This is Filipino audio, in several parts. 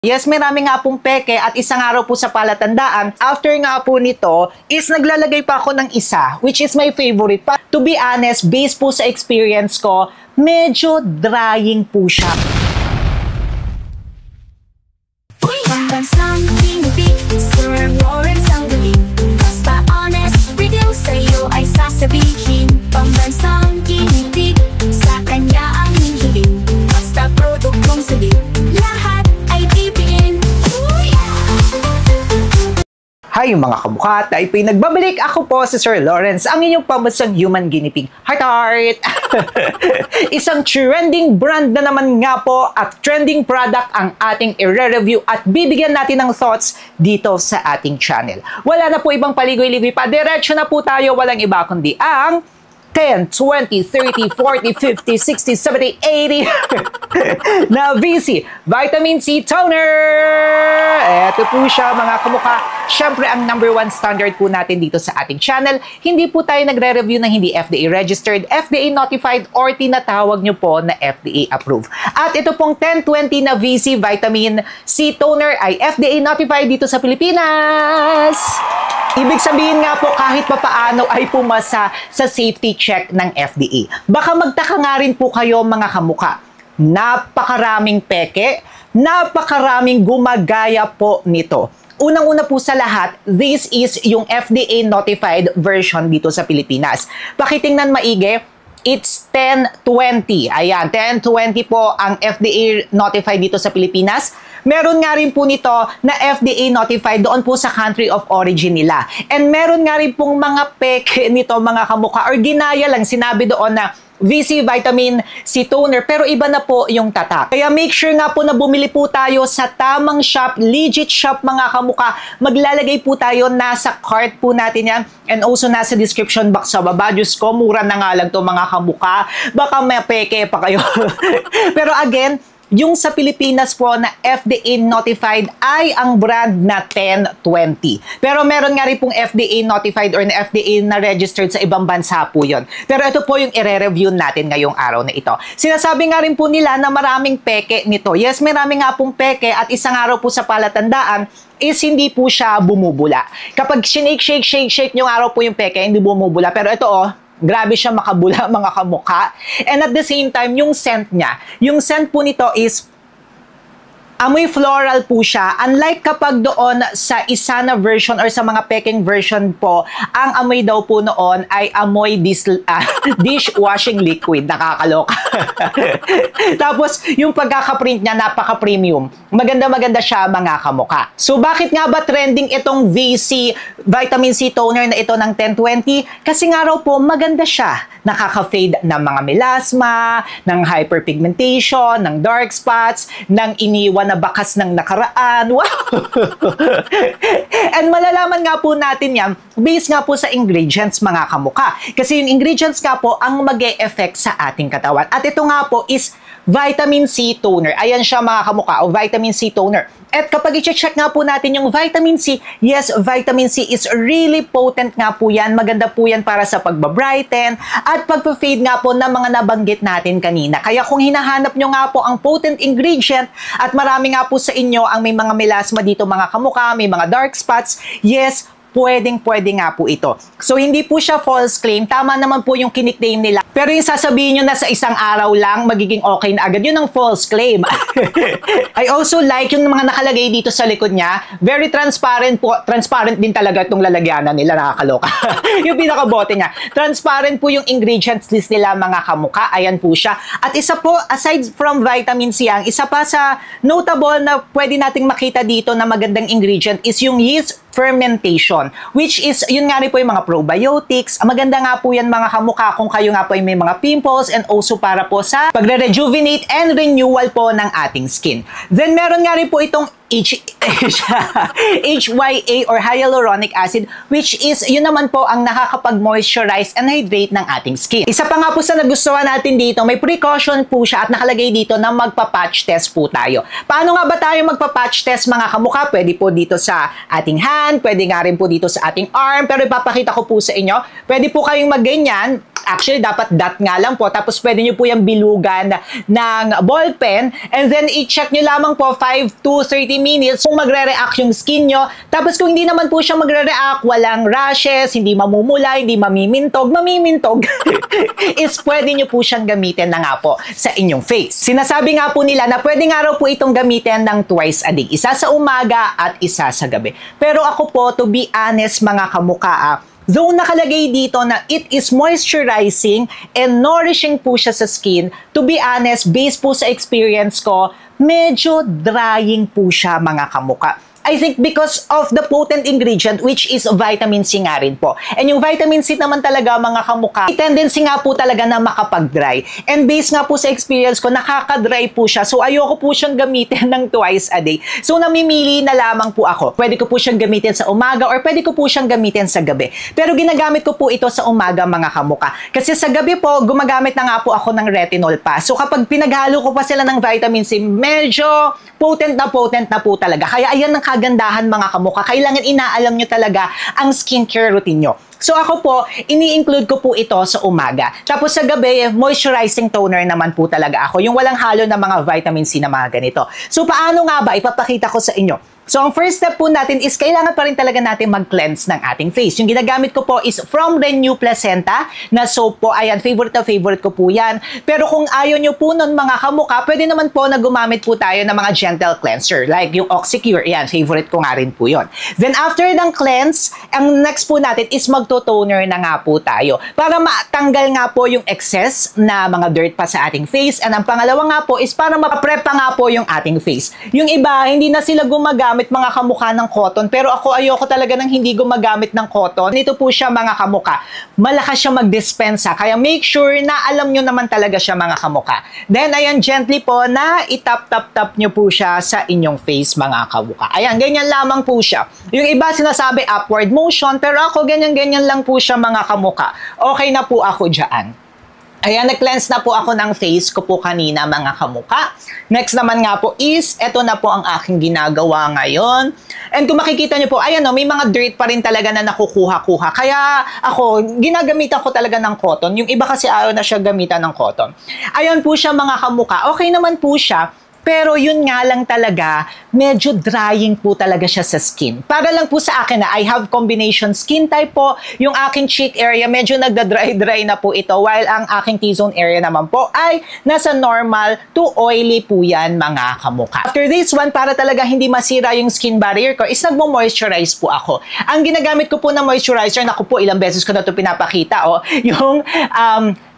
Yes, marami nga pong peke at isang araw po sa palatandaan. After nga po nito is naglalagay pa ako ng isa, which is my favorite. To be honest, based po sa experience ko, medyo drying po siya. Pambansang tinubig, Sir Lawrence ang galing. Basta honest, real sa'yo ay sasabihin. Pambansang tinubig, sa kanya ang hihiling. Basta produktong sabi, lahat ay PPN. Hi mga kamukha, tayo po'y nagbabalik. Ako po si Sir Lawrence, ang inyong pambansang human guinea pig. Heart! Isang trending brand na naman nga po at trending product ang ating i-review at bibigyan natin ng thoughts dito sa ating channel. Wala na po ibang paligoy-ligoy pa. Diretso na po tayo, walang iba kundi ang 10, 20, 30, 40, 50, 60, 70, 80 na VC Vitamin C Toner. Ito po siya mga kamukha. Syempre, ang #1 standard po natin dito sa ating channel. Hindi po tayo nagre-review ng hindi FDA registered, FDA notified, or tinatawag nyo po na FDA approved. At ito pong 1020 na VC Vitamin C Toner ay FDA notified dito sa Pilipinas. Ibig sabihin nga po kahit papaano ay pumasa sa safety check ng FDA. Baka magtaka nga rin po kayo mga kamukha. Napakaraming peke, napakaraming gumagaya po nito. Unang-una po sa lahat, this is yung FDA notified version dito sa Pilipinas. Pakitingnan maigi, it's 1020. Ayan, 1020 po ang FDA notified dito sa Pilipinas. Meron nga rin po nito na FDA notified doon po sa country of origin nila. And meron nga rin pong mga peke nito mga kamukha or ginaya lang, sinabi doon na VC Vitamin C Toner, pero iba na po yung tatak. Kaya make sure nga po na bumili po tayo sa tamang shop, legit shop mga kamukha. Maglalagay po tayo, nasa cart po natin yan, and also nasa description box sa baba. Diyos ko, mura na nga lang to mga kamukha. Baka may peke pa kayo. Pero again, yung sa Pilipinas po na FDA notified ay ang brand na 1020. Pero meron nga rin pong FDA notified or na FDA na registered sa ibang bansa po yun. Pero ito po yung i-review natin ngayong araw na ito. Sinasabi nga rin po nila na maraming peke nito. Yes, marami nga pong peke at isang araw po sa palatandaan is hindi po siya bumubula. Kapag shake yung araw po yung peke, hindi bumubula. Pero ito grabe siya makabula mga kamukha. And at the same time, yung scent niya. Yung scent po nito is amoy floral po siya. Unlike kapag doon sa isa na version or sa mga peking version po, ang amoy daw po noon ay amoy dishwashing liquid. Nakakaloka. Tapos, yung pagkakaprint niya, napaka-premium. Maganda-maganda siya mga kamukha. So, bakit nga ba trending itong VC Vitamin C Toner na ito ng 1020? Kasi nga raw po, maganda siya. Nakaka-fade ng mga melasma, ng hyperpigmentation, ng dark spots, ng iniwan na bakas ng nakaraan. Wow! And malalaman nga po natin yan based nga po sa ingredients mga kamukha. Kasi yung ingredients nga po ang mag-e-effect sa ating katawan. At ito nga po is Vitamin C Toner. Ayan siya mga kamukha, o Vitamin C Toner. At kapag i-check nga po natin yung Vitamin C, yes, Vitamin C is really potent nga po yan. Maganda po yan para sa pagbabrighten at pagpa-fade nga po ng mga nabanggit natin kanina. Kaya kung hinahanap nyo nga po ang potent ingredient at marami nga po sa inyo ang may mga melasma dito mga kamukha, may mga dark spots, yes, pwede nga po ito. So, hindi po siya false claim. Tama naman po yung kiniklaim nila. Pero yung sasabihin nyo na sa isang araw lang, magiging okay na agad, yun ang false claim. I also like yung mga nakalagay dito sa likod niya. Very transparent po. Transparent din talaga itong lalagyanan nila. Nakakaloka. Yung pinakabote niya. Transparent po yung ingredients list nila mga kamukha. Ayan po siya. At isa po, aside from vitamin C, ang isa pa sa notable na pwede nating makita dito na magandang ingredient is yung yeast fermentation, which is, yun nga rin po yung mga probiotics. Maganda nga po yan mga kamukha kung kayo nga po yung may mga pimples and also para po sa pagre-rejuvenate and renewal po ng ating skin. Then meron nga rin po itong HYA or hyaluronic acid, which is yun naman po ang nakakapag-moisturize and hydrate ng ating skin. Isa pa nga po sa nagustuhan natin dito, may precaution po siya at nakalagay dito na magpa-patch test po tayo. Paano nga ba tayo magpa-patch test mga kamukha? Pwede po dito sa ating hand, pwede nga rin po dito sa ating arm, pero ipapakita ko po sa inyo. Pwede po kayong magganyan Actually, dapat dot nga lang po. Tapos pwede nyo po yung bilugan ng ballpen. And then, i-check nyo lamang po 5 to 30 minutes kung magre-react yung skin nyo. Tapos kung hindi naman po siya magre-react, walang rashes, hindi mamumula, hindi mamimintog, is pwede nyo po siyang gamitin na nga po sa inyong face. Sinasabi nga po nila na pwede nga raw po itong gamitin ng twice a day. Isa sa umaga at isa sa gabi. Pero ako po, to be honest mga kamukha, though nakalagay dito na it is moisturizing and nourishing po siya sa skin, to be honest, based po sa experience ko, medyo drying po siya mga kamukha. I think because of the potent ingredient which is vitamin C nga rin po. And yung vitamin C naman talaga mga kamukha, may tendency nga po talaga na makapag-dry. And based nga po sa experience ko, nakaka-dry po siya. So ayoko po siyang gamitin ng twice a day. So namimili na lamang po ako. Pwede ko po siyang gamitin sa umaga or pwede ko po siyang gamitin sa gabi. Pero ginagamit ko po ito sa umaga mga kamukha. Kasi sa gabi po, gumagamit na nga po ako ng retinol pa. So kapag pinaghalo ko pa sila ng vitamin C, medyo potent na po talaga. Kaya ayan ang kagandahan mga kamukha. Kailangan inaalam nyo talaga ang skincare routine nyo. So ako po, ini-include ko po ito sa umaga. Tapos sa gabi, moisturizing toner naman po talaga ako. Yung walang halo na mga vitamin C na mga ganito. So paano nga ba? Ipapakita ko sa inyo. So ang first step po natin is kailangan pa rin talaga natin mag-cleanse ng ating face. Yung ginagamit ko po is from Renew Placenta na soap po. Ayan, favorite na favorite ko po yan. Pero kung ayaw nyo po nun mga kamukha, pwede naman po na gumamit po tayo ng mga gentle cleanser. Like yung Oxycure. Ayan, favorite ko nga rin po yun. Then after ng cleanse, ang next po natin is magto-toner na nga po tayo. Para matanggal nga po yung excess na mga dirt pa sa ating face. And ang pangalawa nga po is para ma-prep pa nga po yung ating face. Yung iba, hindi na sila gumagamit mga kamukha ng cotton. Pero ako ayoko talaga ng hindi gumagamit ng cotton. Ito po siya mga kamukha. Malakas siya magdispensa. Kaya make sure na alam nyo naman talaga siya mga kamukha. Then ayan, gently po na itap-tap-tap nyo po siya sa inyong face mga kamukha. Ayan, ganyan lamang po siya. Yung iba sinasabi upward motion. Pero ako ganyan-ganyan lang po siya mga kamukha. Okay na po ako dyan. Ayan, nag-cleanse na po ako ng face ko po kanina mga kamukha. Next naman nga po is, eto na po ang aking ginagawa ngayon. And kung makikita nyo po, ayan o, may mga dirt pa rin talaga na nakukuha-kuha. Kaya ako, ginagamitan ko talaga ng cotton. Yung iba kasi ayaw na siya gamitan ng cotton. Ayan po siya mga kamukha. Okay naman po siya. Pero yun nga lang talaga, medyo drying po talaga siya sa skin. Para lang po sa akin na I have combination skin type po, yung aking cheek area medyo nagda-dry na po ito, while ang aking T-zone area naman po ay nasa normal to oily po yan mga kamukha. After this one, para talaga hindi masira yung skin barrier ko, is nagmo-moisturize po ako. Ang ginagamit ko po na moisturizer, naku po, ilang beses ko na ito pinapakita, yung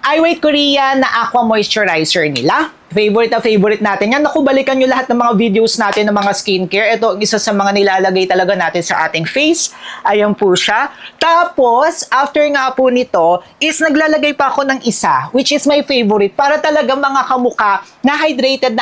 iWait Korea na Aqua Moisturizer nila. Favorite na favorite natin yan. Naku, balikan nyo lahat ng mga videos natin ng mga skincare. Ito ang isa sa mga nilalagay talaga natin sa ating face. Ayan po siya. Tapos, after nga po nito, is naglalagay pa ako ng isa, which is my favorite, para talaga mga kamukha na hydrated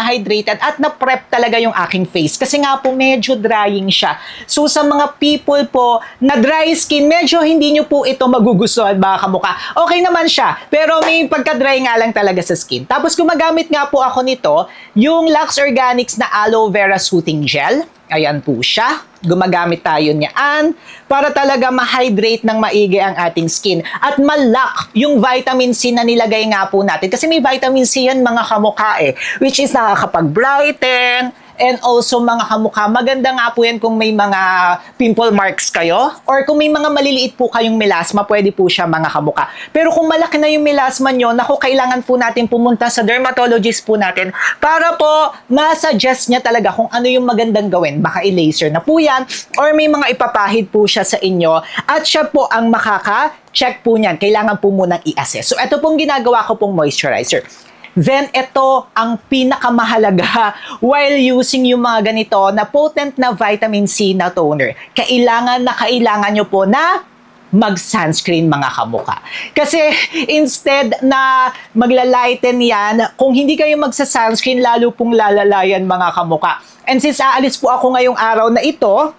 at na-prep talaga yung aking face. Kasi nga po, medyo drying siya. So, sa mga people po na dry skin, medyo hindi nyo po ito magugustuhan mga kamukha. Okay naman siya, pero may pagka-dry nga lang talaga sa skin. Tapos, gumagamit nga po ako nito, yung Lux Organics na Aloe Vera Soothing Gel. Ayan po siya. Gumagamit tayo niyaan para talaga ma-hydrate ng maigi ang ating skin. At ma-lock yung vitamin C na nilagay nga po natin. Kasi may vitamin C yan mga kamukha which is nakakapag-brighten. And also mga kamukha, maganda nga po yan kung may mga pimple marks kayo or kung may mga maliliit po kayong melasma, pwede po siya mga kamukha. Pero kung malaki na yung melasma nyo, naku, kailangan po natin pumunta sa dermatologist po natin para po ma-suggest niya talaga kung ano yung magandang gawin. Baka i-laser na po yan or may mga ipapahid po siya sa inyo at siya po ang makaka-check po niyan. Kailangan po munang i-assess. So ito pong ginagawa ko pong moisturizer. Then, ito ang pinakamahalaga while using yung mga ganito na potent na vitamin C na toner. Kailangan nyo po na mag-sunscreen mga kamukha. Kasi instead na maglalighten yan, kung hindi kayo magsa-sunscreen, lalo pong lalalayan mga kamukha. And since aalis po ako ngayong araw na ito,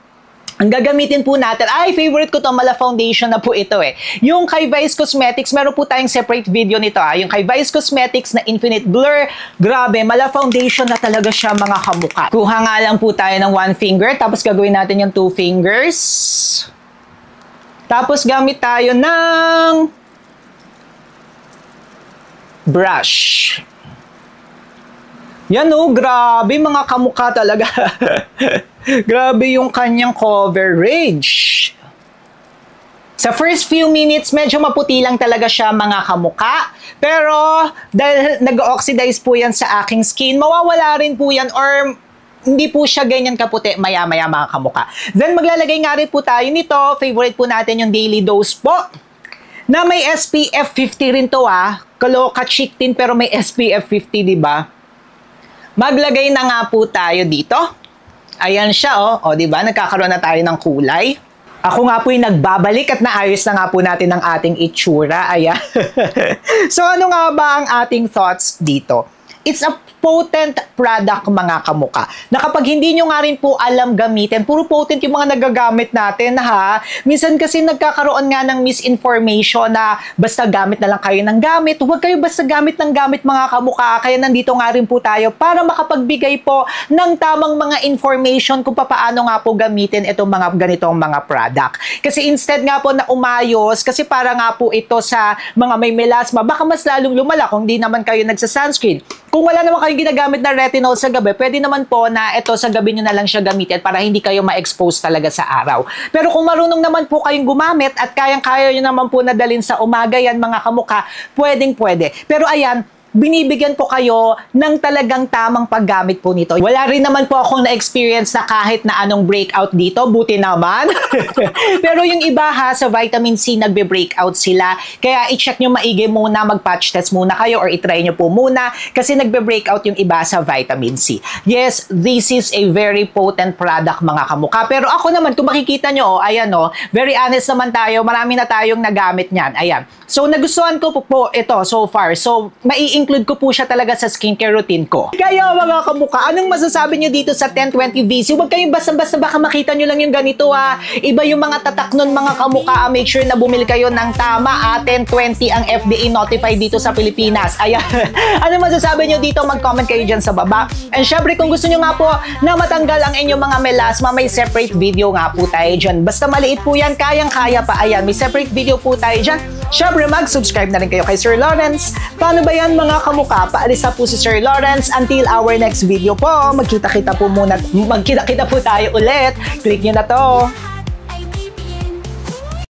ang gagamitin po natin, favorite ko to, Mala Foundation na po ito Yung kay Vice Cosmetics, meron po tayong separate video nito Yung kay Vice Cosmetics na Infinite Blur, grabe, Mala Foundation na talaga siya mga kamukha. Kuha nga lang po tayo ng 1 finger, tapos gagawin natin yung 2 fingers. Tapos gamit tayo ng brush. Yan o, grabe mga kamukha talaga. Grabe yung kanyang coverage. Sa first few minutes, medyo maputi lang talaga siya mga kamukha. Pero dahil nag-oxidize po yan sa aking skin, mawawala rin po yan or hindi po siya ganyan kaputi maya-maya mga kamukha. Then maglalagay nga rin po tayo nito. Favorite po natin yung Daily Dose po. Na may SPF 50 rin to Kaloka chic din pero may SPF 50, di ba? Maglagay na nga po tayo dito. Ayan siya, O, di ba? Nagkakaroon na tayo ng kulay. Ako nga po yung nagbabalik at naayos na nga po natin ang ating itsura. Ayan. So, ano nga ba ang ating thoughts dito? It's a potent product mga kamukha. Na kapag hindi nyo nga rin po alam gamitin, puro potent yung mga nagagamit natin Minsan kasi nagkakaroon nga ng misinformation na basta gamit na lang kayo ng gamit. Huwag kayo basta gamit ng gamit mga kamukha. Kaya nandito nga rin po tayo para makapagbigay po ng tamang mga information kung paano nga po gamitin itong mga ganitong mga product. Kasi instead nga po na umayos, kasi para nga po ito sa mga may melasma, baka mas lalong lumala kung di naman kayo nagsa-sunscreen. Kung wala naman kayong ginagamit na retinol sa gabi, pwede naman po na ito sa gabi nyo na lang siya gamitin para hindi kayo ma-expose talaga sa araw. Pero kung marunong naman po kayong gumamit at kayang-kaya nyo naman po nadalin sa umaga yan mga kamukha, pwedeng-pwede. Pero ayan, binibigyan po kayo ng talagang tamang paggamit po nito. Wala rin naman po akong na-experience na kahit na anong breakout dito, buti naman. Pero yung iba sa vitamin C nagbe-breakout sila. Kaya i-check nyo maigi muna, mag-patch test muna kayo or i-try nyo po muna kasi nagbe-breakout yung iba sa vitamin C. Yes, this is a very potent product mga kamukha. Pero ako naman, kung makikita nyo, ayan very honest naman tayo, marami na tayong nagamit niyan. Ayan. So, nagustuhan ko po ito so far. So, mai-include ko po siya talaga sa skincare routine ko. Kaya mga kamukha, anong masasabi nyo dito sa 1020 VC? Huwag kayong basta-basta baka makita nyo lang yung ganito Iba yung mga tatak nun mga kamukha. Make sure na bumili kayo ng tama 1020 ang FDA notified dito sa Pilipinas. Ayan. Anong masasabi nyo dito? Mag-comment kayo dyan sa baba. And syempre, kung gusto nyo nga po na matanggal ang inyong mga melasma, may separate video nga po tayo dyan. Basta maliit po yan, kayang-kaya pa. Ayan, may separate video po tayo dyan. Syempre, mag-subscribe na rin kayo kay Sir Lawrence. Paano ba yan mga kamukha? Paalis na po si Sir Lawrence. Until our next video po, magkita-kita po tayo ulit. Click nyo na to.